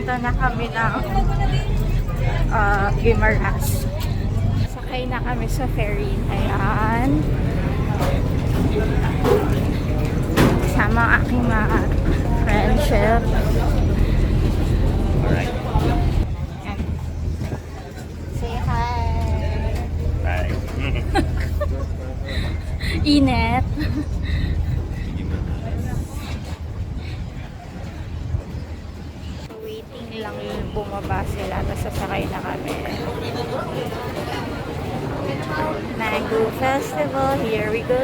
Papunta na kami ng Guimaras. Sakay na kami sa ferry. Ayan. Kasama ang aking mga friendship. Alright. Ayan. Say hi. Bye. Init. Waiting lang yung bumaba sila. Tapos sasakay na kami. Mango Festival. Here we go.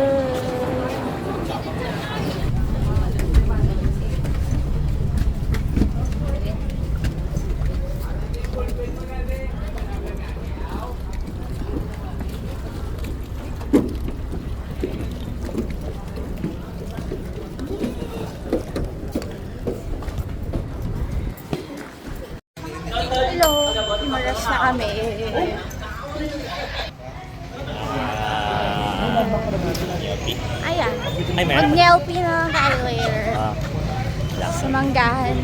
Hello, Guimaras na kami. Ayan. Ay, meron. Mag-Nelpy na tayo later. Sa Manggahan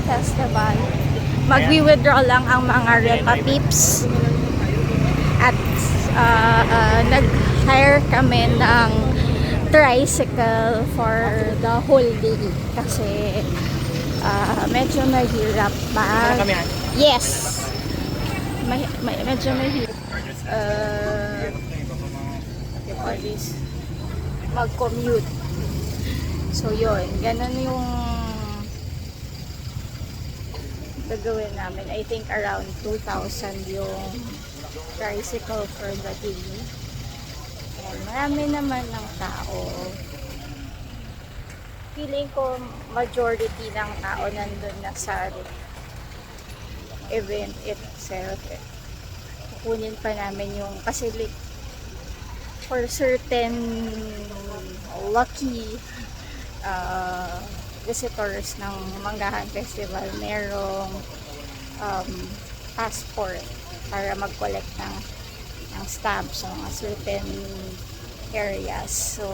Festival. Magwi-withdraw lang ang mga Repa Peeps. At nag-hire kami ng tricycle for the whole day. Kasi medyo mahirap mag... Yes! Medyo mahirap. Mag-commute. So yun, ganun yung gagawin namin. I think around 2,000 yung tricycle for the day. And marami naman ng tao. Feeling ko majority ng tao nandun na sa event itself. Kukunin pa namin yung kasi for certain lucky visitors ng Manggahan Festival, merong passport para mag-collect ng stamps sa mga certain areas. So,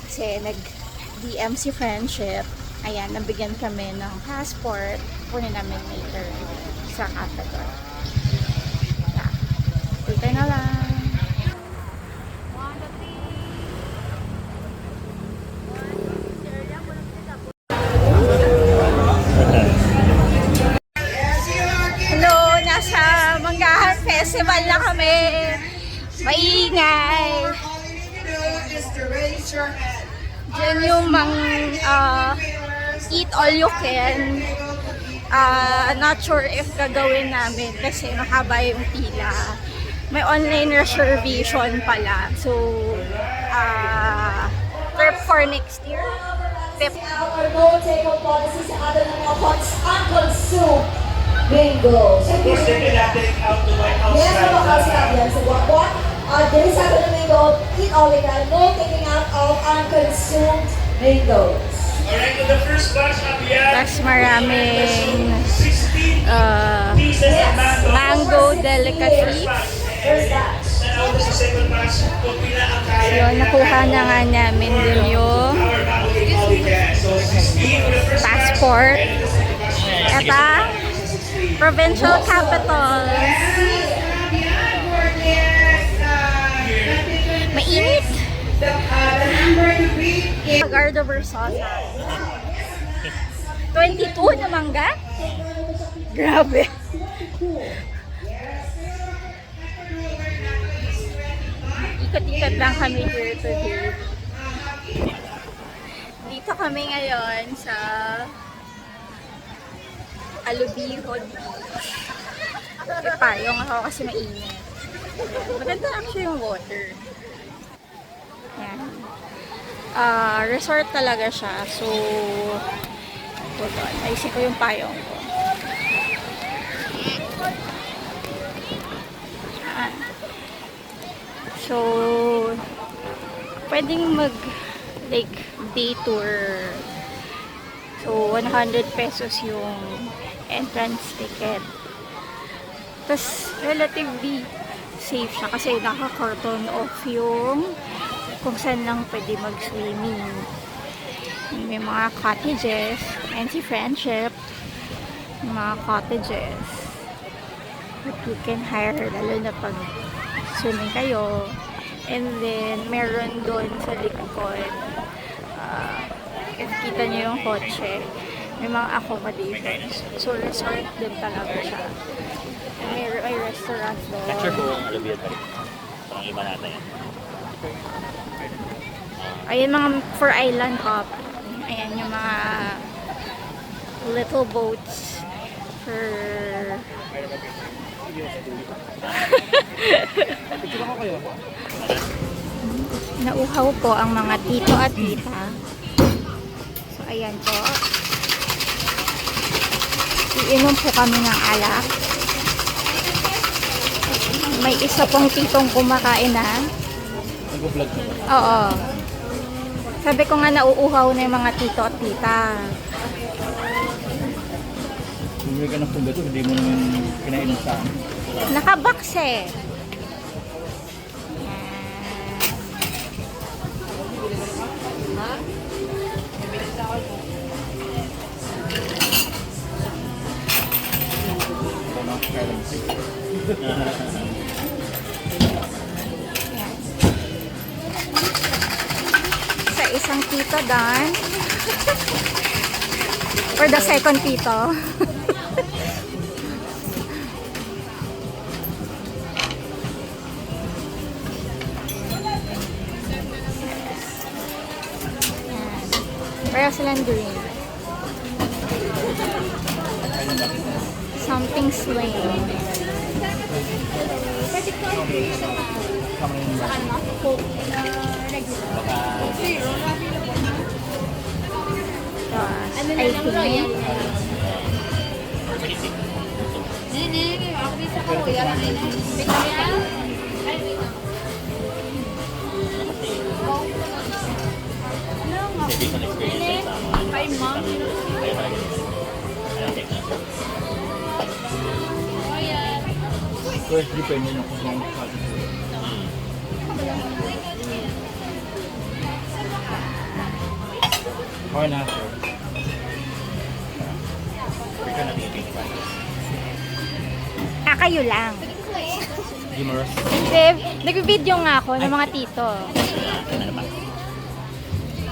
kasi nag-DM si Friendship, ayan, nabigyan kami ng passport, kunin namin later sa capital. Dito na lang. Hello, nasa Manggahan Festival na kami. Maingay. Diyan yung eat all you can. Not sure if gagawin namin kasi mahaba yung pila. May online reservation pala. So, trip for next year. Our no take-home policy sa atin ng mga unconsumed mangoes. Of course, they can take out the White House. Yes, mga house yan. So what? There is atin ng mango, eat all you can. No taking out of unconsumed mangoes. Alright, to the first batch of yan. Tapos maraming 16 pieces of mango delicacies. There's that. And out sa second batch, kung pila ang kaya. So, nakuha na nga namin dun yung Our mango eat all you can. So, 16 for the first batch. passport. And ito sa second batch. Ito, provincial capital. Mainit. Gardo Versosa. 22 na mangga? Grabe. Ikot-ikot lang kami here to here. Dito kami ngayon sa Alubihod Beach. Payong ako kasi mainit. Maganda actually yung water. Yan. Resort talaga siya. So, hold on. Ayusin ko yung payong ko. Yan. So, pwedeng like day tour. So, 100 pesos yung entrance ticket. Tapos, relatively safe siya kasi naka-cordon off yung kung saan lang pwede mag-swimming. May mga cottages. NC Friendship. May mga cottages. That you can hire, lalo na pag swimming kayo. And then, meron doon sa likod. If kita nyo yung kotse, may mga accommodations. So, resort din talaga siya. May restaurant doon. Not sure kung alubiyad pa rin. Parang iba natin yan. Ayan mga for island hop. Ayan yung mga little boats for nauhaw po ang mga tito at tita. So ayan po. Iinom po kami ng alak. May isa pong titong kumakain na. Nag-vlog ka ba? Oo. Sabi ko nga nauuhaw na yung mga tito at tita. Bumili ka ng pungga to, hindi mo naman kinainom sa amin. Nakabox eh. Yan. Sa isang tito dan. Or the second tito. Where silang drink? Something slain. I think. Based on experience sa mga kaya talaga. Kaya take na. So, depende na kung saan ka. Okay na, sir. Ikaw na tingin pa. Kayo lang. Gimaros. Hindi, nag-video nga ako ng mga tito. Ano ba?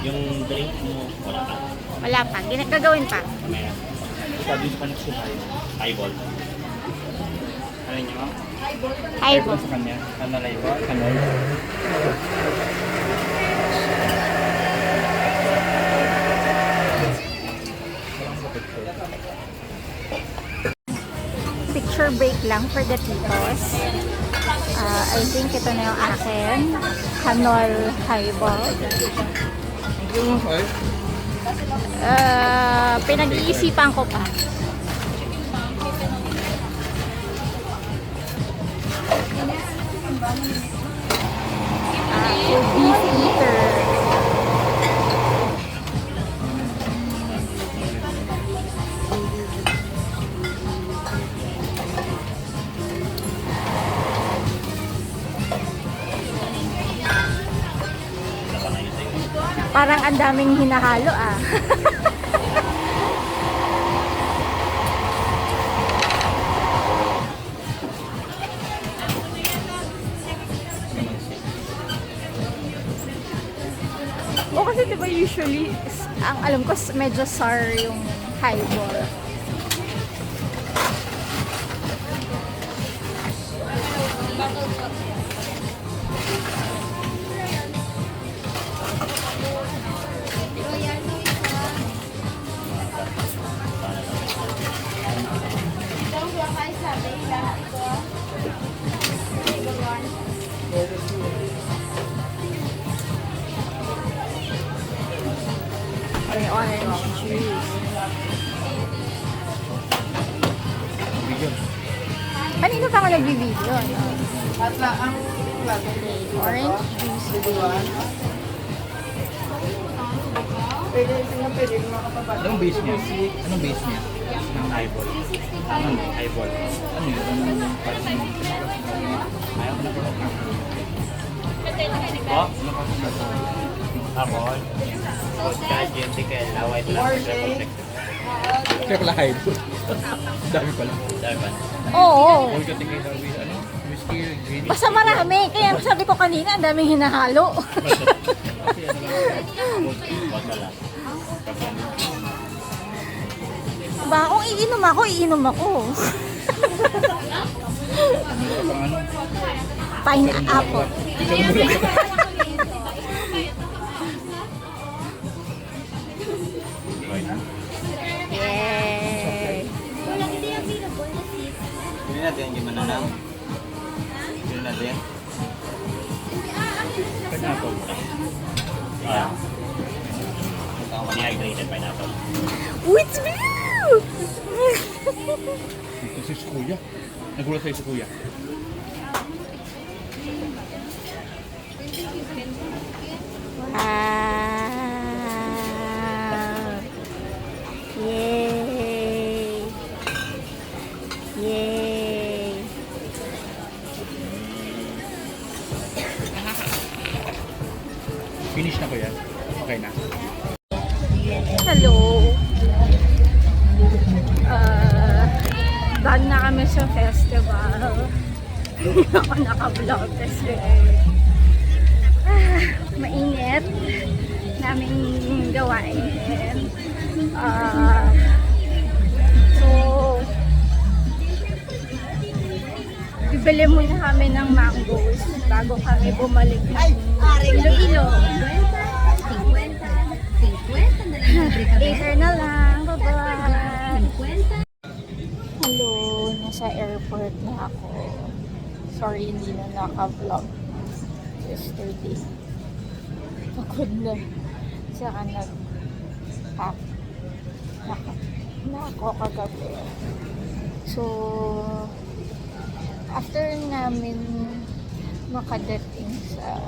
Yung drink mo, wala pa. Wala pa, gagawin pa. Mamaya. Sabi sa kanak si Highball. Ano niyo? Highball. Sa kanya. Ano na iba? Kanol. Picture break lang for the titos. I think ito na yung akin. Canol Highball. Pinag-iisipan ko pa. Beef eater. Parang ang daming hinahalo ah. O kasi diba usually, ang alam ko medyo sour yung highball. May orange juice. Kanina pa ako nag-video, no? Okay, orange juice. Anong base niya? Anong base niya? Ng highball. Anong highball? Ano yun? Anong parang... Ayaw ko na po. Oh? Ano pa sa highball? vodka, GMT, kaya laway ito lang. Triple hide. Dami pala. Dami pa. Oo. Vodka, tequila, ano? Whiskey, green. Basta marami. Kaya sabi ko kanina, ang daming hinahalo. Kasi ano lang. Vodka lang. Ba, kung iinom ako, iinom ako. Pang ano? Pineapple. Yay! Pili natin yung gimana na. Pili natin. Pineapple. Dehydrated pineapple. What's blue? Ito si Kuya. Nagulat sa'yo si Kuya. Wow! Yay! Yay! Finish na ko yan. Okay na. Hello! Done na kami sa festival. Hindi ako naka-vlog kasi mainit naming gawain. So, bibili muna kami ng mangoes bago kami bumalik ng Iloilo. 50 na lang libre ka ba? Later na lang. Bye-bye. 50. Hello, nasa airport na ako. Sorry, hindi na naka-vlog yesterday. Pagod na. Saka nag-pack na ako kagabi. So, after namin makadating sa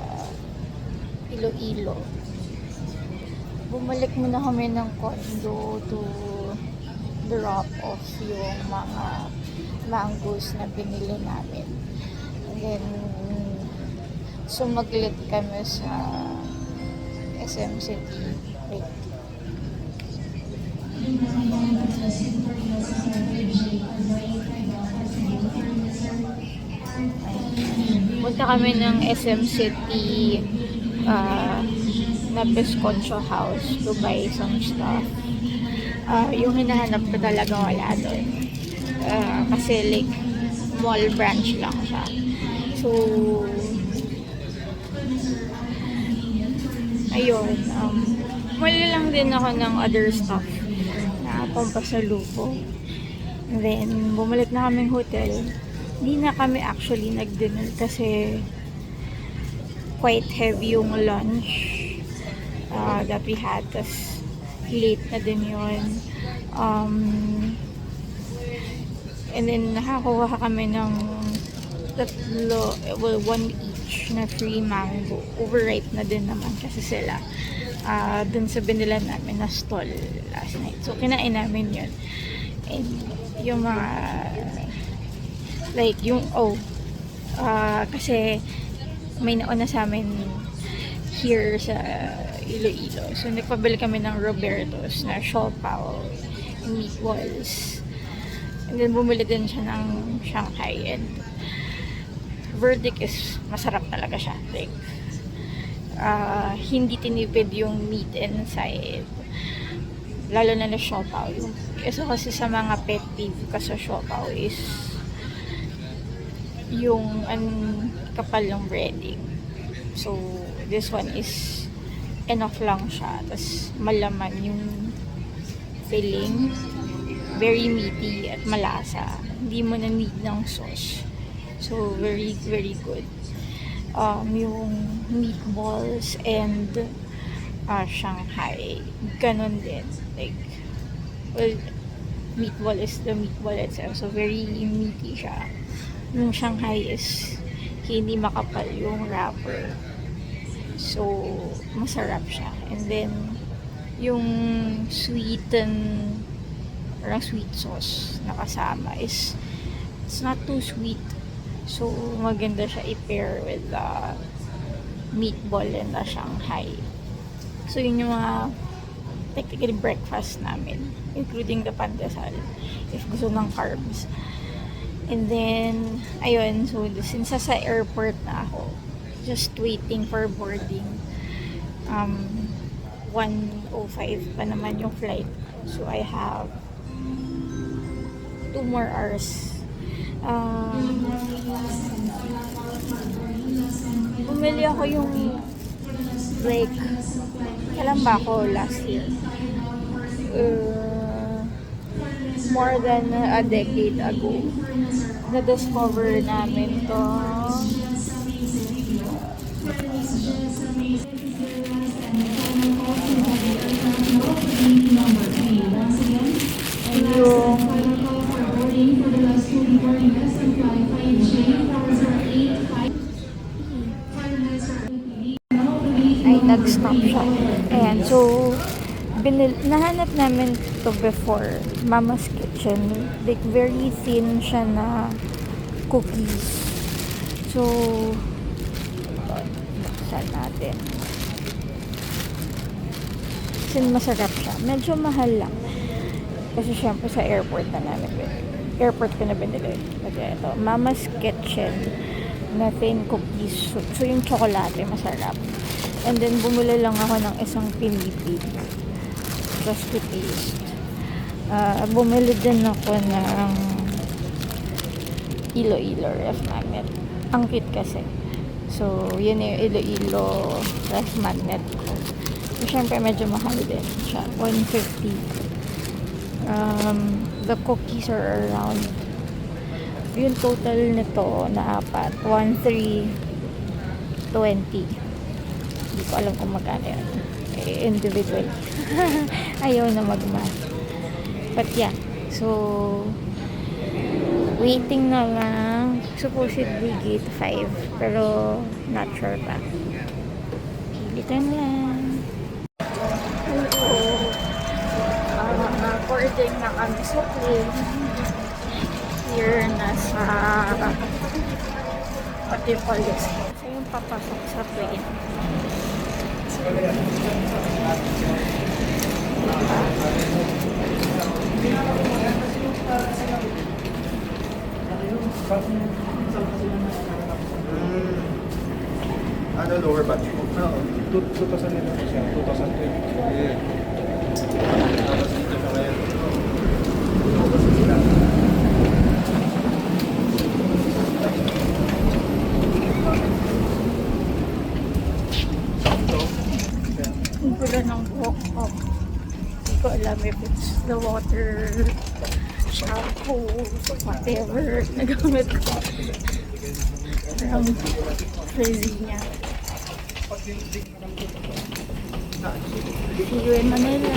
Iloilo, bumalik muna kami ng condo to drop off yung mga mangoes na binili namin. And then, sumaglit kami sa SM City. Wait. Punta kami ng SM City na Pesconcio House to buy some stuff. Yung hinahanap ko talaga wala doon. Kasi like mall branch lang siya. So, ayun. Mali lang din ako ng other stuff na pampasalubong. And then, bumalik na kaming hotel. Hindi na kami actually nag-dinner kasi quite heavy yung lunch that we had. Tas late na din yun. And then, nakakuha kami ng tatlo, well, one each na free mango. Overripe na din naman kasi sila. Dun sa binila namin na stall last night. So, kinain namin yun. And yung mga like yung kasi may nauna sa amin here sa Iloilo. So, nagpabili kami ng Roberto's na siopaw and meatballs. And then, bumili din siya ng Shanghai. And verdict is, masarap talaga siya. Like, hindi tinipid yung meat inside. Lalo na na siopaw. Isa kasi sa mga pet peeve ko sa siopaw is yung kapal ng breading. So, this one is enough lang siya. Tapos, malaman yung filling. Very meaty at malasa. Hindi mo na need ng sauce. So, very, very good. Yung meatballs and Shanghai, ganon din. Like, well, meatball is the meatball itself. So, very meaty siya. Yung Shanghai is hindi makapal yung wrapper. So, masarap siya. And then, yung sweetened parang sweet sauce na kasama is it's not too sweet. So, maganda siya i-pair with the meatball and the Shanghai. So, yun yung mga technically breakfast namin, including the pandesal, if gusto ng carbs. And then, ayun, so since sa airport na ako, just waiting for boarding. 1:05 pa naman yung flight. So, I have 2 more hours. Bumili ako yung like, kailan ba ako last year? More than a decade ago. Na-discover namin to. Ay, nag-stop siya. Ayan, so, nahanap namin to before, Mama's Kitchen. Like, very thin siya na cookies. So, buksan natin. Kasi masarap siya. Medyo mahal lang. Kasi syempre sa airport na namin binili. Airport ko na binili. Kasi ito, Mama's Kitchen na thin cookies. So yung tsokolate, masarap. And then, bumili lang ako ng isang pinipig. Just to taste. Bumili din ako ng Iloilo ref magnet. Ang cute kasi. So, yun yung Iloilo ref magnet ko. So, syempre, medyo mahal din siya. 150. The cookies are around, yung total nito na apat, 1,320. Hindi ko alam kung magkano yun. Individual. Ayaw na mag-math. But yeah, so waiting na lang. Supposedly gate 5, pero not sure pa. Pilitan lang. Hello. Boarding na kami sa plane. Here na sa Patipolis. Kasi yung papasok sa plane. Ano, lower batch mo? Oo. 2,000 nila siya. 2020. Tapos dito siya ngayon. Tapos sila. Ang gulo ng buhok ko. Hindi ko alam if it's the water, shampoo, whatever nagamit ko. Parang frizzy niya. See you in Manila.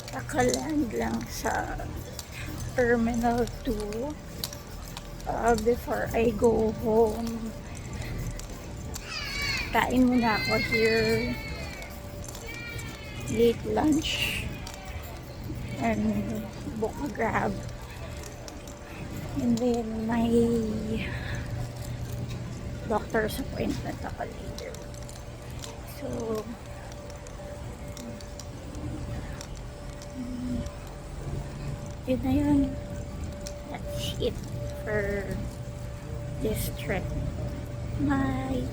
Nakaland lang sa Terminal 2 before I go home. Kain muna ako here, late lunch, and book a Grab, and then my doctor's appointment ako later. So yun na yun. That's it for this trip. Bye!